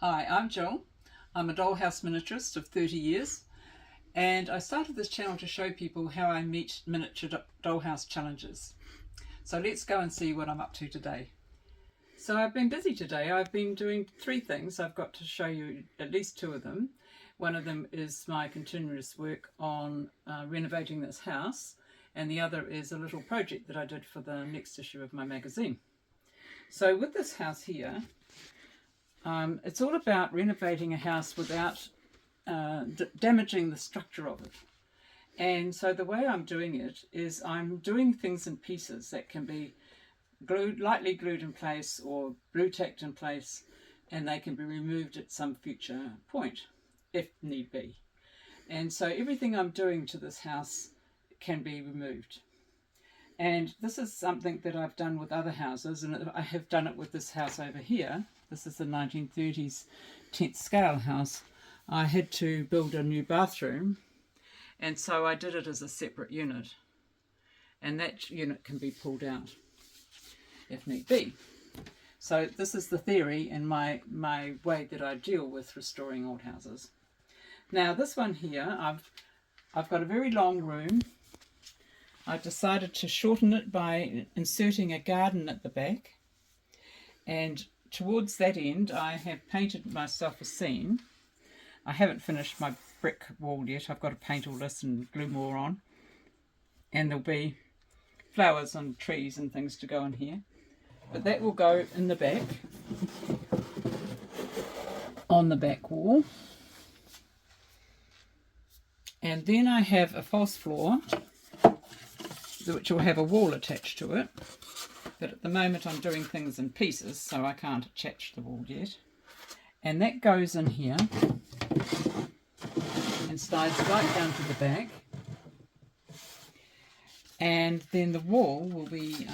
Hi, I'm Jill. I'm a dollhouse miniaturist of 30 years, and I started this channel to show people how I meet miniature dollhouse challenges. So let's go and see what I'm up to today. So I've been busy today. I've been doing three things. I've got to show you at least two of them. One of them is my continuous work on renovating this house, and the other is a little project that I did for the next issue of my magazine. So with this house here, it's all about renovating a house without damaging the structure of it. And so the way I'm doing it is I'm doing things in pieces that can be lightly glued in place or blue tacked in place, and they can be removed at some future point if need be. And so everything I'm doing to this house can be removed. And this is something that I've done with other houses, and I have done it with this house over here. This is the 1930s 10th scale house. I had to build a new bathroom, and so I did it as a separate unit. And that unit can be pulled out if need be. So this is the theory and my way that I deal with restoring old houses. Now this one here, I've got a very long room. I decided to shorten it by inserting a garden at the back, and towards that end I have painted myself a scene. I haven't finished my brick wall yet. I've got to paint all this and glue more on, and there'll be flowers and trees and things to go in here, but that will go in the back on the back wall. And then I have a false floor which will have a wall attached to it, but at the moment I'm doing things in pieces, so I can't attach the wall yet. And that goes in here and slides right down to the back, and then the wall will be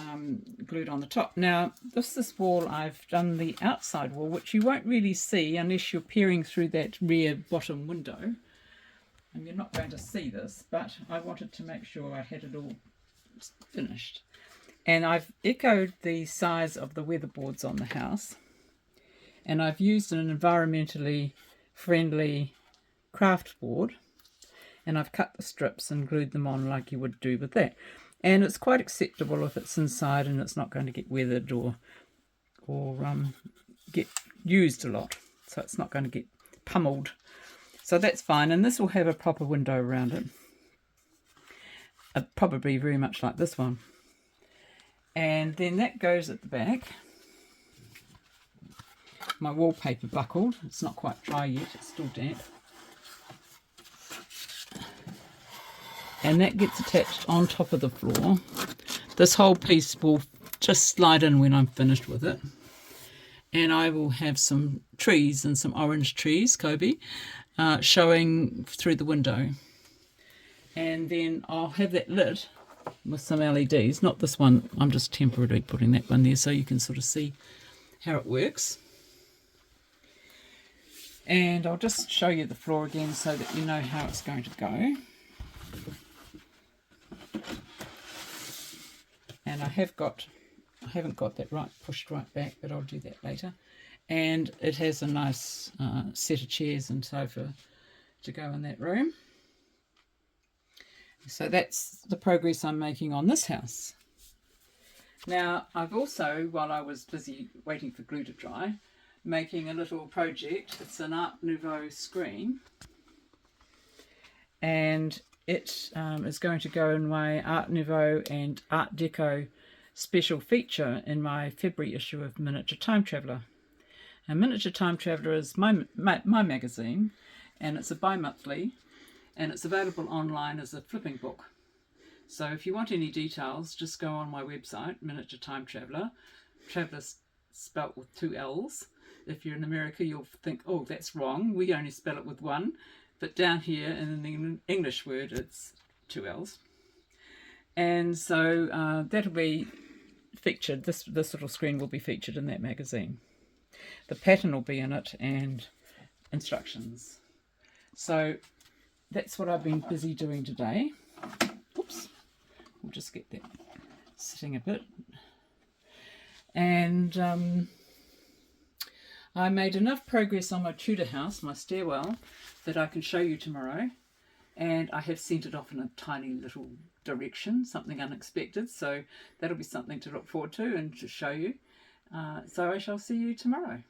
glued on the top. Now this wall, I've done the outside wall, which you won't really see unless you're peering through that rear bottom window, and you're not going to see this, but I wanted to make sure I had it all finished. And I've echoed the size of the weatherboards on the house, and I've used an environmentally friendly craft board, and I've cut the strips and glued them on like you would do with that. And it's quite acceptable if it's inside and it's not going to get weathered or get used a lot, so it's not going to get pummeled. So that's fine, and this will have a proper window around it. Probably very much like this one. And then that goes at the back. My wallpaper buckled. It's not quite dry yet, it's still damp. And that gets attached on top of the floor. This whole piece will just slide in when I'm finished with it. And I will have some trees and some orange trees, Kobe, showing through the window. And then I'll have that lit with some LEDs, not this one, I'm just temporarily putting that one there so you can sort of see how it works. And I'll just show you the floor again so that you know how it's going to go. And I haven't got that right pushed right back, but I'll do that later. And it has a nice set of chairs and sofa to go in that room. So that's the progress I'm making on this house. Now I've also, while I was busy waiting for glue to dry, making a little project. It's an Art Nouveau Screen, and it is going to go in my Art Nouveau and Art Deco special feature in my February issue of Miniature Time Traveller. And Miniature Time Traveller is my magazine, and it's a bi-monthly, and it's available online as a flipping book. So if you want any details, just go on my website, Miniature Time Traveller. Traveller's spelt with 2 L's. If you're in America, you'll think, oh, that's wrong. We only spell it with 1. But down here in the English word, it's 2 L's. And so that'll be featured. This little screen will be featured in that magazine. The pattern will be in it and instructions. So that's what I've been busy doing today. Oops, we'll just get that sitting a bit. And I made enough progress on my Tudor house, my stairwell, that I can show you tomorrow. And I have sent it off in a tiny little direction, something unexpected. So that'll be something to look forward to and to show you. So I shall see you tomorrow.